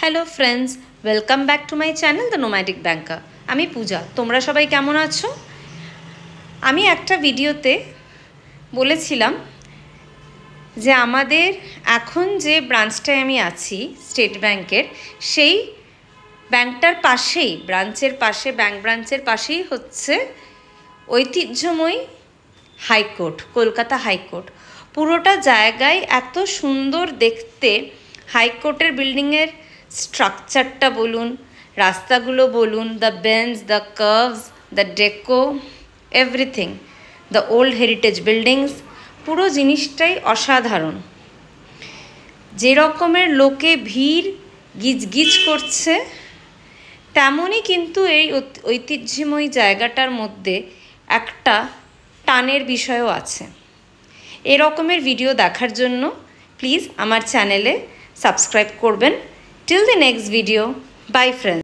Hello friends, welcome back to my channel the nomadic banker. আমি পূজা। তোমরা সবাই কেমন আছো? আমি একটা ভিডিওতে বলেছিলাম যে আমাদের এখন যে ব্রাঞ্চটায় আমি আছি স্টেট ব্যাংকের, সেই ব্যাংকটার পাশেই, ব্যাংক ব্রাঞ্চের পাশেই হচ্ছে ঐতিহ্যময়ী হাইকোর্ট, কলকাতা হাইকোর্ট। পুরোটা জায়গায় এত সুন্দর দেখতে, হাইকোর্টের বিল্ডিংয়ের স্ট্রাকচারটা বলুন, রাস্তাগুলো বলুন, the bench, the curves, the deco, everything, the old heritage buildings, পুরো জিনিসটাই অসাধারণ। যে রকমের লোকে ভিড় গিজগিজ করছে, তেমনই কিন্তু এই ঐতিহ্যময়ী জায়গাটার মধ্যে একটা টানের বিষয়ও আছে। এরকমের ভিডিও দেখার জন্য প্লিজ আমার চ্যানেলে সাবস্ক্রাইব করবেন। Till the next video, by friends.